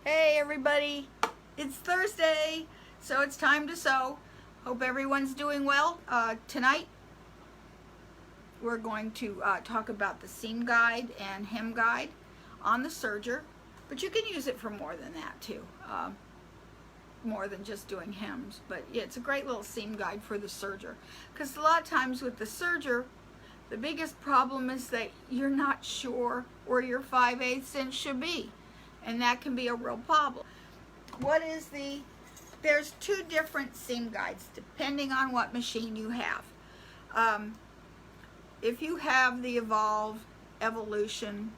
Hey everybody, it's Thursday, so it's time to sew. Hope everyone's doing well. Tonight we're going to talk about the seam guide and hem guide on the serger, but you can use it for more than that too, more than just doing hems. But yeah, it's a great little seam guide for the serger, because a lot of times with the serger, the biggest problem is that you're not sure where your 5/8 inch should be. And that can be a real problem. There's two different seam guides depending on what machine you have. If you have the Evolution,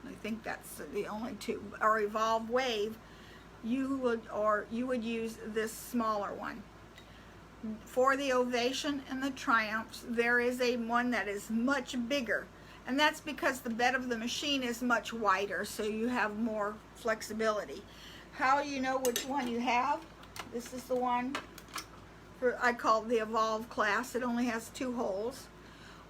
I think that's the only two, or Evolve Wave, you would use this smaller one. For the Ovation and the Triumphs, there is one that is much bigger. And that's because the bed of the machine is much wider, so you have more flexibility. How you know which one you have? This is the one I call the Evolve class. It only has 2 holes.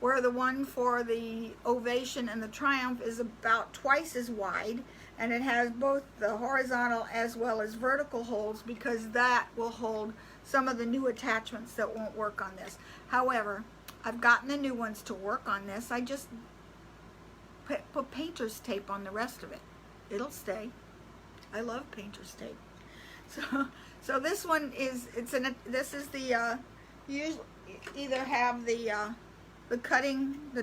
Where the one for the Ovation and the Triumph is about twice as wide, and it has both the horizontal as well as vertical holes, because that will hold some of the new attachments that won't work on this. However, I've gotten the new ones to work on this. I just put painter's tape on the rest of it. It'll stay. I love painter's tape. So this one is, this is the, you either have the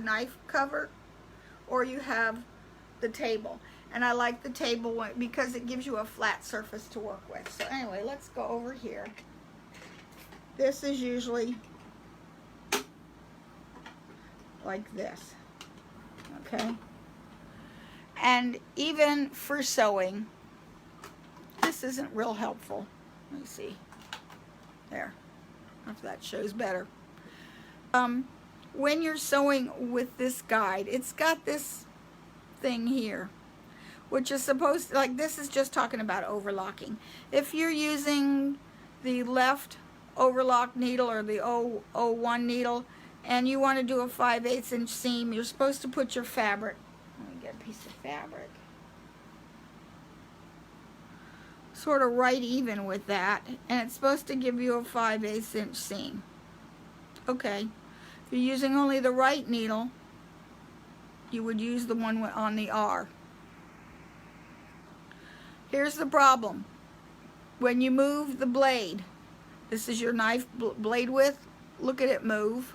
knife cover, or you have the table. And I like the table one because it gives you a flat surface to work with. So anyway, let's go over here. This is usually like this, okay? And even for sewing, this isn't real helpful. Let me see. There. I don't know if that shows better. When you're sewing with this guide, it's got this thing here, which is supposed to, like, this is just talking about overlocking. If you're using the left overlock needle or the 001 needle, and you want to do a 5/8 inch seam, you're supposed to put your fabric, let me get a piece of fabric, sort of right even with that, and it's supposed to give you a 5/8 inch seam. Okay, if you're using only the right needle, you would use the one on the R. Here's the problem. When you move the blade, this is your knife blade width, look at it move.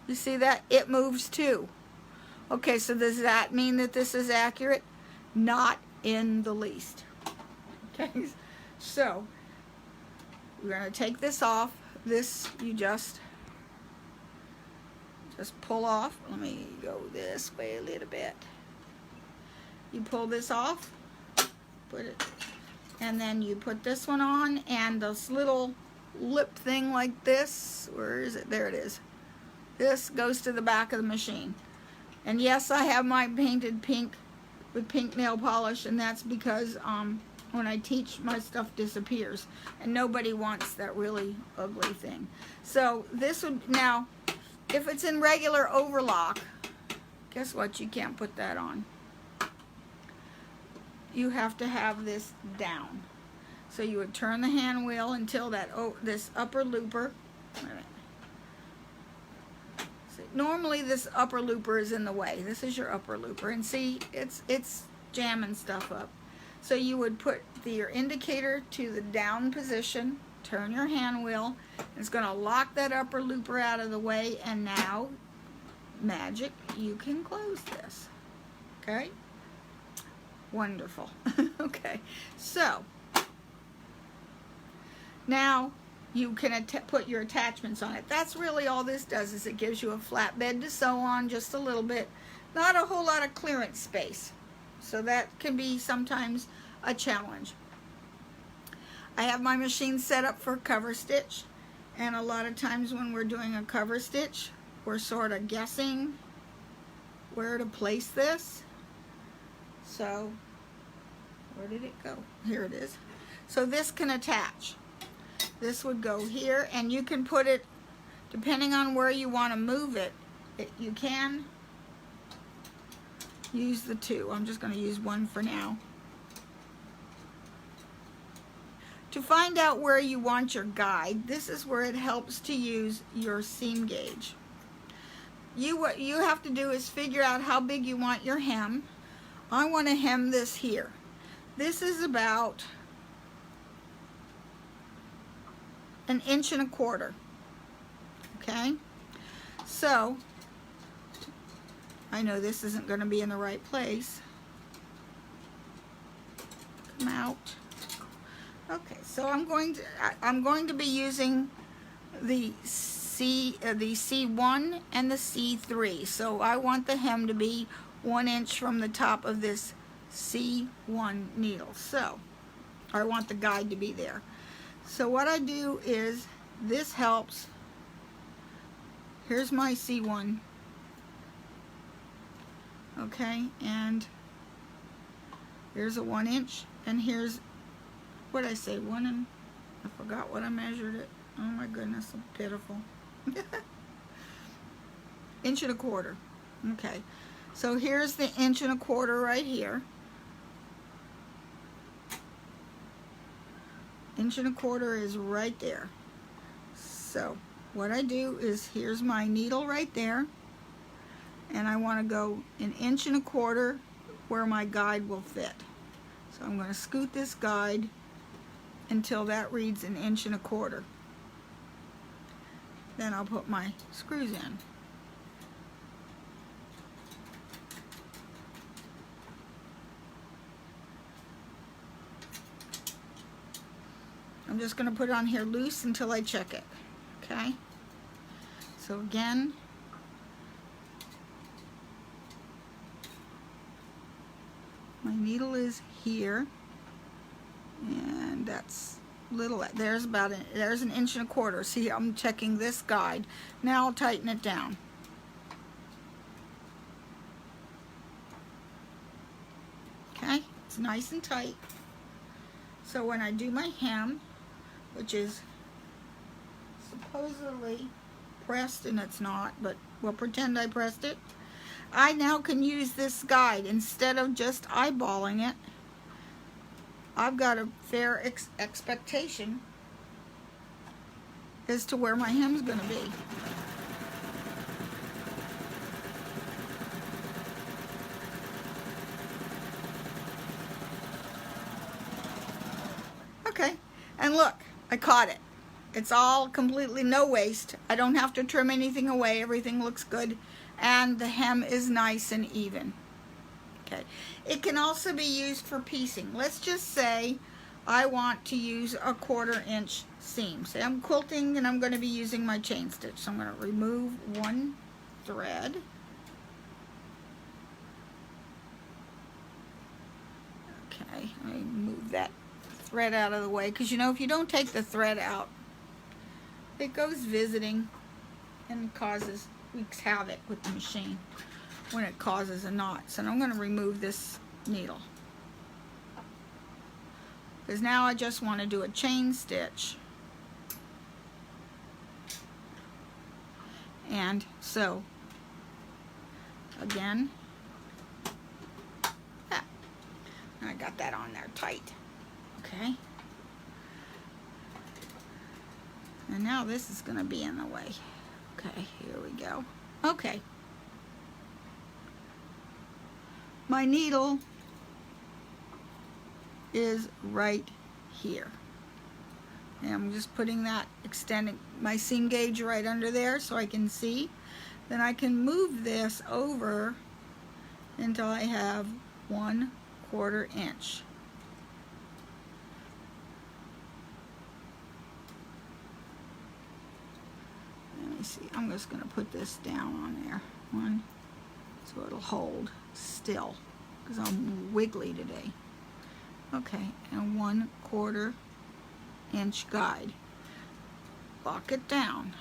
You see that? It moves too. Okay, so does that mean that this is accurate? Not in the least. Okay, so we're going to take this off. This you just pull off. Let me go this way a little bit. You pull this off, put it, and then you put this one on, and this little lip thing like this, where is it? There it is. This goes to the back of the machine. And yes, I have mine painted pink with pink nail polish, and that's because when I teach, my stuff disappears, and nobody wants that really ugly thing. So this would, now, if it's in regular overlock, guess what? You can't put that on. You have to have this down. So you would turn the hand wheel until that this upper looper. Wait a minute. See, normally this upper looper is in the way. This is your upper looper, and see, it's jamming stuff up. So you would put your indicator to the down position, turn your hand wheel. It's going to lock that upper looper out of the way, and now, magic, you can close this. Okay? Wonderful. Okay, so now you can put your attachments on it. That's really all this does, is it gives you a flat bed to sew on, just a little bit, not a whole lot of clearance space. So that can be sometimes a challenge. I have my machine set up for cover stitch, and a lot of times when we're doing a cover stitch, we're sort of guessing where to place this. So, where did it go? Here it is. So this can attach. This would go here, and you can put it, depending on where you want to move it, you can use the two. I'm just going to use one for now. To find out where you want your guide, this is where it helps to use your seam gauge. What you have to do is figure out how big you want your hem. I want to hem this here. This is about 1.25 inches. Okay? So, I know this isn't going to be in the right place. Come out. Okay, so I'm going to be using the C1 and the C3. So I want the hem to be 1 inch from the top of this C1 needle. So I want the guide to be there. So what I do is, this helps. Here's my C1. Okay, and here's a 1 inch, and here's, what did I say, I forgot what I measured it. Oh my goodness, so pitiful. 1.25 inches. Okay, so here's the 1.25 inches right here. 1.25 inches is right there. So what I do is, here's my needle right there, and I want to go 1.25 inches where my guide will fit. So I'm going to scoot this guide until that reads 1.25 inches. Then I'll put my screws in. I'm just going to put it on here loose until I check it. Okay? So again, my needle is here, and that's little, there's about there's 1.25 inches. See, I'm checking this guide. Now I'll tighten it down. Okay, it's nice and tight. So when I do my hem, which is supposedly pressed, and it's not, but we'll pretend I pressed it, I now can use this guide instead of just eyeballing it. I've got a fair expectation as to where my hem's going to be. Okay, and look, I caught it. It's all completely no waste. I don't have to trim anything away. Everything looks good, and the hem is nice and even. Okay. It can also be used for piecing. Let's just say I want to use a 1/4 inch seam. Say I'm quilting and I'm going to be using my chain stitch. So I'm going to remove one thread. Okay, I move that thread out of the way, because you know, if you don't take the thread out, it goes visiting and wreaks havoc with the machine when it causes a knot. So I'm going to remove this needle, because now I just want to do a chain stitch. And so again, I got that on there tight. Okay, and now this is going to be in the way. Okay, here we go. Okay, my needle is right here, and I'm just putting that, extending my seam gauge right under there so I can see. Then I can move this over until I have 1/4 inch. Let me see, I'm just going to put this down on there, so it'll hold still, because I'm wiggly today. Okay, and 1/4 inch guide. Lock it down.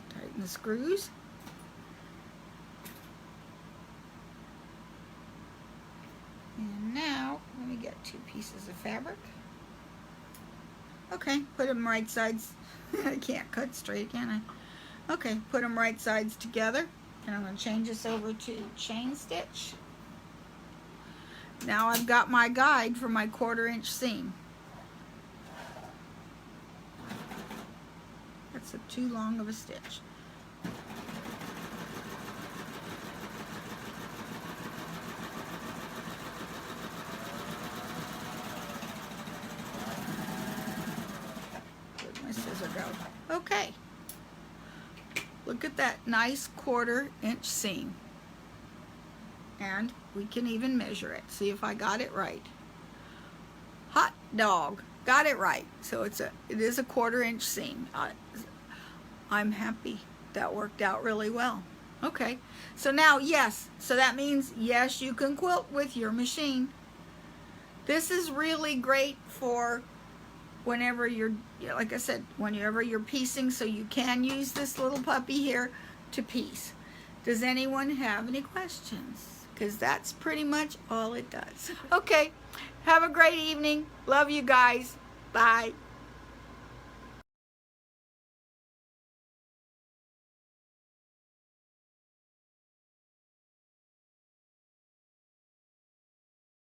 Tighten the screws. And now, let me get 2 pieces of fabric. Okay, put them right sides. I can't cut straight, can I? Okay, put them right sides together. And I'm going to change this over to chain stitch. Now I've got my guide for my 1/4 inch seam. That's too long of a stitch. Where'd my scissor go? Okay. Look at that nice 1/4 inch seam. And we can even measure it. See if I got it right. Hot dog. Got it right. So it is a 1/4 inch seam. I'm happy. That worked out really well. Okay. So now, yes. So that means, yes, you can quilt with your machine. This is really great for whenever you're, like I said, whenever you're piecing, so you can use this little puppy here to piece. Does anyone have any questions? Because that's pretty much all it does. Okay. Have a great evening. Love you guys. Bye.